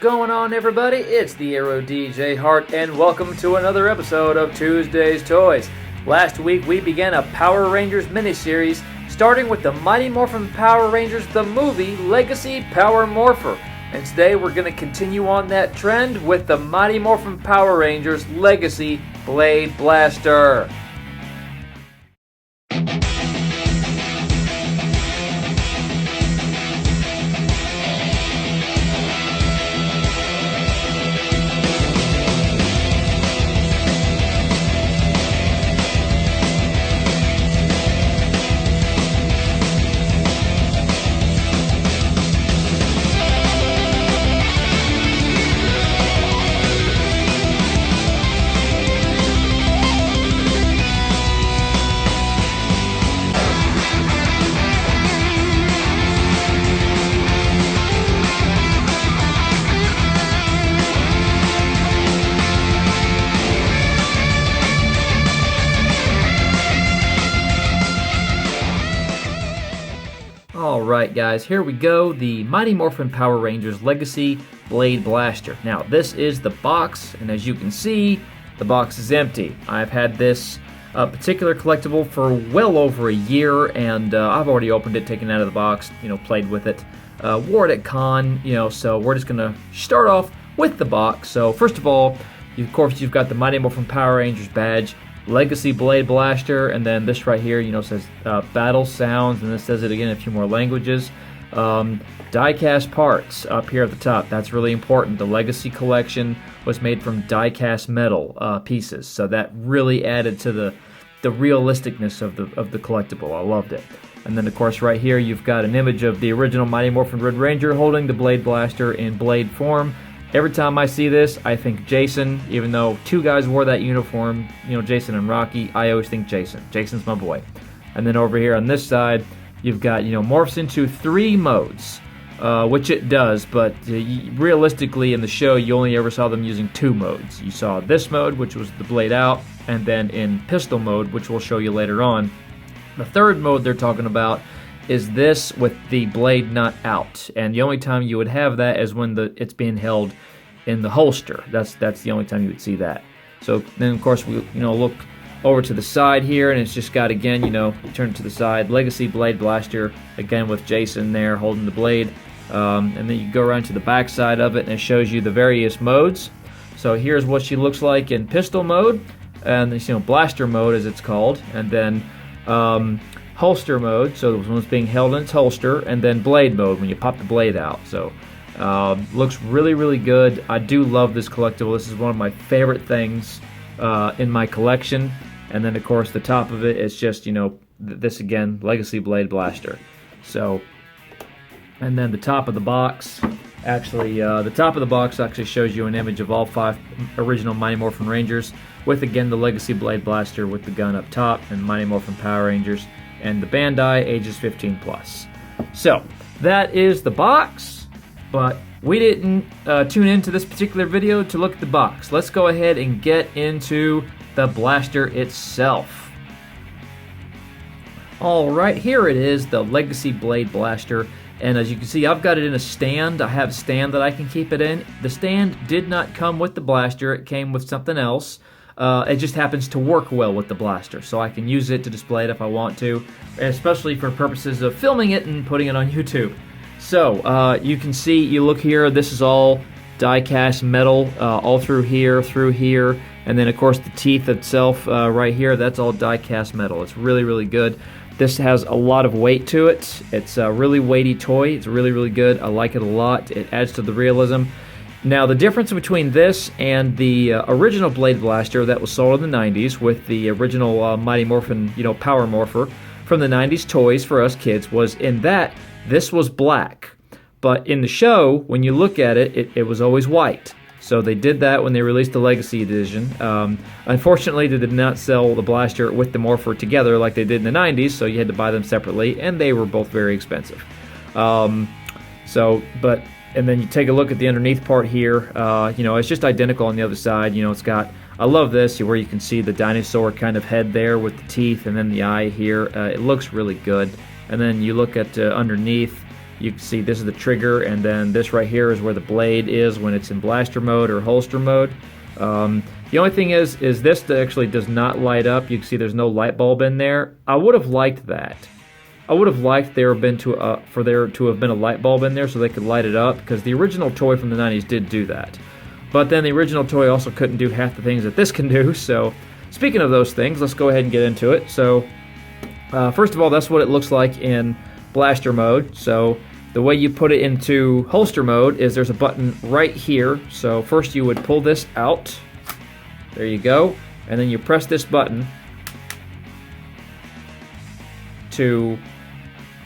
going on, everybody? It's the Aero DJ Hart, and welcome to another episode of Tuesday's Toys. Last week, we began a Power Rangers miniseries, starting with the Mighty Morphin Power Rangers, the movie Legacy Power Morpher. And today, we're going to continue on that trend with the Mighty Morphin Power Rangers Legacy Blade Blaster. Alright guys, here we go, the Mighty Morphin Power Rangers Legacy Blade Blaster. Now this is the box, and as you can see, the box is empty. I've had this particular collectible for well over a year, and I've already opened it, taken it out of the box, played with it, wore it at con, so we're just going to start off with the box. So first of all, of course you've got the Mighty Morphin Power Rangers badge, Legacy Blade Blaster, and then this right here, says Battle Sounds, and this says it again in a few more languages. Die-cast parts up here at the top. That's really important. The Legacy collection was made from die-cast metal pieces, so that really added to the realisticness of the collectible. I loved it. And then, of course, right here you've got an image of the original Mighty Morphin Red Ranger holding the Blade Blaster in blade form. Every time I see this, I think Jason, even though two guys wore that uniform, Jason and Rocky, I always think Jason. Jason's my boy. And then over here on this side, you've got, morphs into 3 modes, which it does, but realistically in the show, you only ever saw them using 2 modes. You saw this mode, which was the blade out, and then in pistol mode, which we'll show you later on. The third mode they're talking about is this with the blade not out, and the only time you would have that is when it's being held in the holster. That's the only time you would see that. So then of course we look over to the side here, and it's just got, again, turn to the side, Legacy Blade Blaster, again with Jason there holding the blade, and then you go around to the back side of it, and it shows you the various modes. So here's what she looks like in pistol mode, and this, blaster mode as it's called, and then holster mode, so the one's being held in its holster, and then blade mode when you pop the blade out. So looks really, really good. I do love this collectible. This is one of my favorite things in my collection. And then of course the top of it is just this again, Legacy Blade Blaster. So, and then the top of the box actually shows you an image of all 5 original Mighty Morphin Rangers with, again, the Legacy Blade Blaster with the gun up top, and Mighty Morphin Power Rangers and the Bandai ages 15 plus. So that is the box, but we didn't tune into this particular video to look at the box. Let's go ahead and get into the blaster itself. Alright, here it is, the Legacy Blade Blaster, and as you can see, I've got it in a stand. I have a stand that I can keep it in. The stand did not come with the blaster, it came with something else. It just happens to work well with the blaster, so I can use it to display it if I want to, especially for purposes of filming it and putting it on YouTube. So, you can see, you look here, this is all die-cast metal, all through here, and then of course the teeth itself right here, that's all die-cast metal. It's really, really good. This has a lot of weight to it. It's a really weighty toy. It's really, really good. I like it a lot. It adds to the realism. Now, the difference between this and the original Blade Blaster that was sold in the 90s with the original Mighty Morphin, Power Morpher from the 90s toys for us kids was in that this was black. But in the show, when you look at it, it was always white. So they did that when they released the Legacy Edition. Unfortunately, they did not sell the blaster with the Morpher together like they did in the 90s, so you had to buy them separately, and they were both very expensive. And then you take a look at the underneath part here, it's just identical on the other side. It's got, I love this, where you can see the dinosaur kind of head there with the teeth and then the eye here. It looks really good. And then you look at underneath, You can see this is the trigger, and then this right here is where the blade is when it's in blaster mode or holster mode. The only thing is this actually does not light up. You can see there's no light bulb in there. I would have liked that. I would have liked for there to have been a light bulb in there so they could light it up, because the original toy from the 90s did do that. But then the original toy also couldn't do half the things that this can do. So speaking of those things, let's go ahead and get into it. So first of all, that's what it looks like in blaster mode. So the way you put it into holster mode is there's a button right here. So first you would pull this out. There you go. And then you press this button to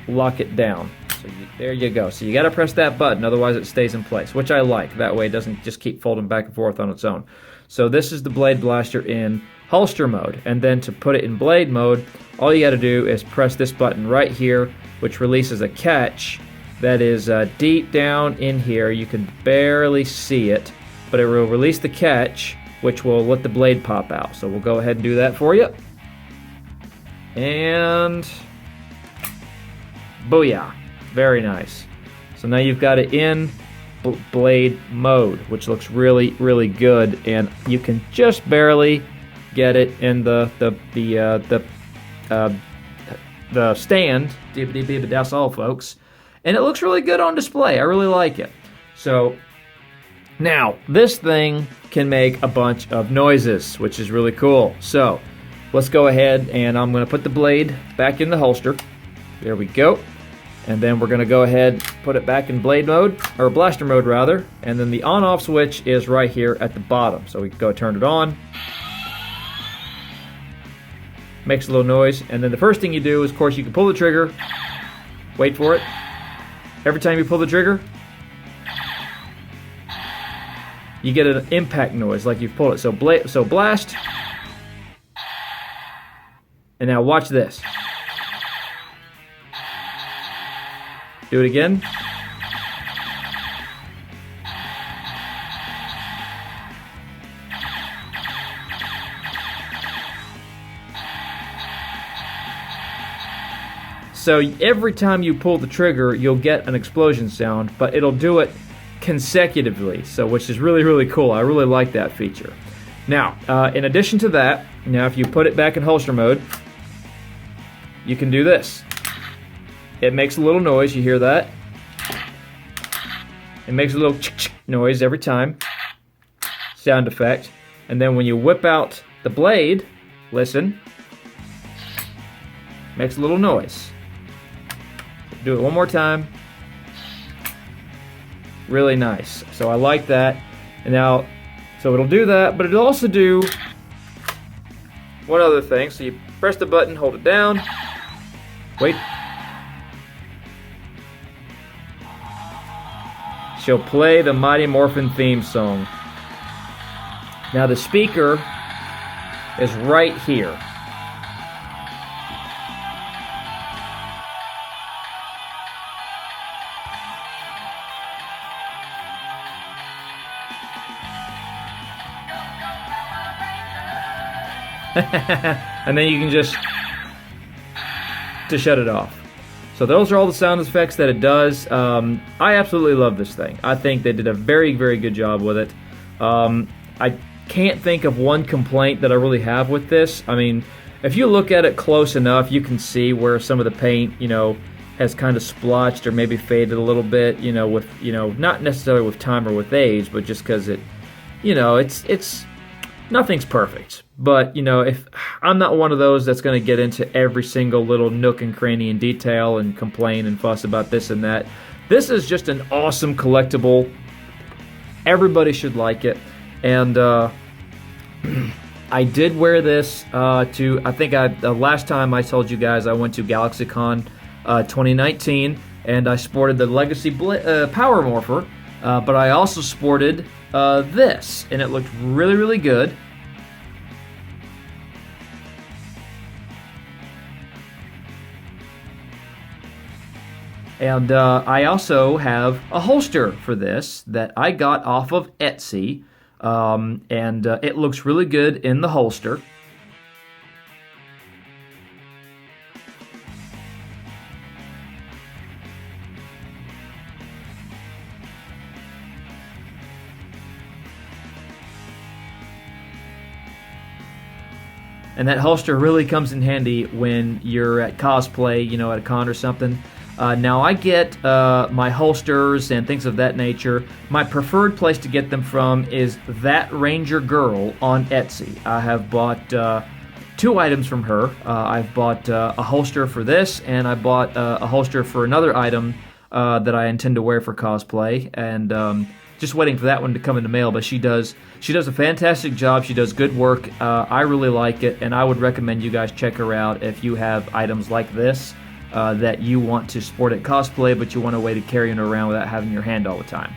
lock it down. So there you go. So you got to press that button, otherwise it stays in place, which I like. That way it doesn't just keep folding back and forth on its own. So this is the Blade Blaster in holster mode. And then to put it in blade mode, all you got to do is press this button right here, which releases a catch that is deep down in here. You can barely see it, but it will release the catch, which will let the blade pop out. So we'll go ahead and do that for you. And booyah. Very nice. So now you've got it in blade mode, which looks really, really good, and you can just barely get it in the stand. That's all, folks. And it looks really good on display. I really like it. So now this thing can make a bunch of noises, which is really cool. So let's go ahead, and I'm going to put the blade back in the holster. There we go. And then we're going to go ahead, put it back in blade mode, or blaster mode rather. And then the on-off switch is right here at the bottom. So we can go turn it on. Makes a little noise. And then the first thing you do is, of course, you can pull the trigger. Wait for it. Every time you pull the trigger, you get an impact noise like you've pulled it. So blast. And now watch this. Do it again. So every time you pull the trigger, you'll get an explosion sound, but it'll do it consecutively, so which is really, really cool. I really like that feature. Now, in addition to that, now if you put it back in holster mode, you can do this. It makes a little noise, you hear that? It makes a little noise every time. Sound effect. And then when you whip out the blade, listen, makes a little noise. Do it one more time. Really nice. So I like that. And now, so it'll do that, but it'll also do one other thing. So you press the button, hold it down, wait. She'll play the Mighty Morphin theme song. Now the speaker is right here. And then you can just shut it off. So those are all the sound effects that it does. I absolutely love this thing. I think they did a very, very good job with it. I can't think of one complaint that I really have with this. I mean, if you look at it close enough, you can see where some of the paint, has kind of splotched or maybe faded a little bit, with, not necessarily with time or with age, but just because it, it's nothing's perfect. But, if I'm not one of those that's going to get into every single little nook and cranny and detail and complain and fuss about this and that. This is just an awesome collectible. Everybody should like it. And I did wear this the last time I told you guys I went to GalaxyCon 2019, and I sported the Legacy Power Morpher, but I also sported this, and it looked really, really good. And I also have a holster for this that I got off of Etsy, and it looks really good in the holster. and that holster really comes in handy when you're at cosplay, you know, at a con or something. Now I get my holsters and things of that nature. My preferred place to get them from is That Ranger Girl on Etsy. I have bought 2 items from her. I've bought a holster for this, and I bought a holster for another item that I intend to wear for cosplay, and just waiting for that one to come in the mail. But she does a fantastic job. She does good work. I really like it, and I would recommend you guys check her out if you have items like this that you want to sport at cosplay, but you want a way to carry it around without having your hand all the time.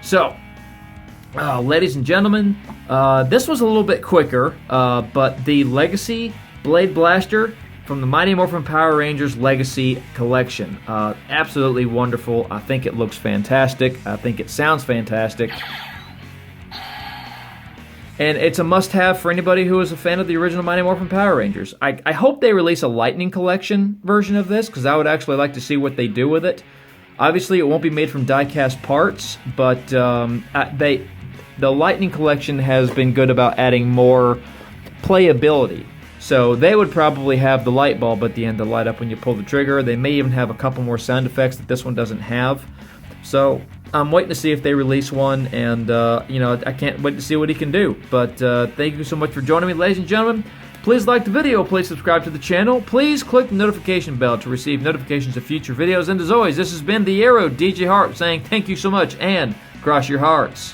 So, ladies and gentlemen, this was a little bit quicker, but the Legacy Blade Blaster from the Mighty Morphin Power Rangers Legacy Collection. Absolutely wonderful. I think it looks fantastic. I think it sounds fantastic. And it's a must-have for anybody who is a fan of the original Mighty Morphin Power Rangers. I hope they release a Lightning Collection version of this, because I would actually like to see what they do with it. Obviously, it won't be made from die-cast parts, but the Lightning Collection has been good about adding more playability. So they would probably have the light bulb at the end to light up when you pull the trigger. They may even have a couple more sound effects that this one doesn't have. So I'm waiting to see if they release one, and you know, I can't wait to see what he can do. But thank you so much for joining me, ladies and gentlemen. Please like the video, please subscribe to the channel, please click the notification bell to receive notifications of future videos, and as always, this has been the Arrow DJ Hart saying thank you so much, and cross your hearts.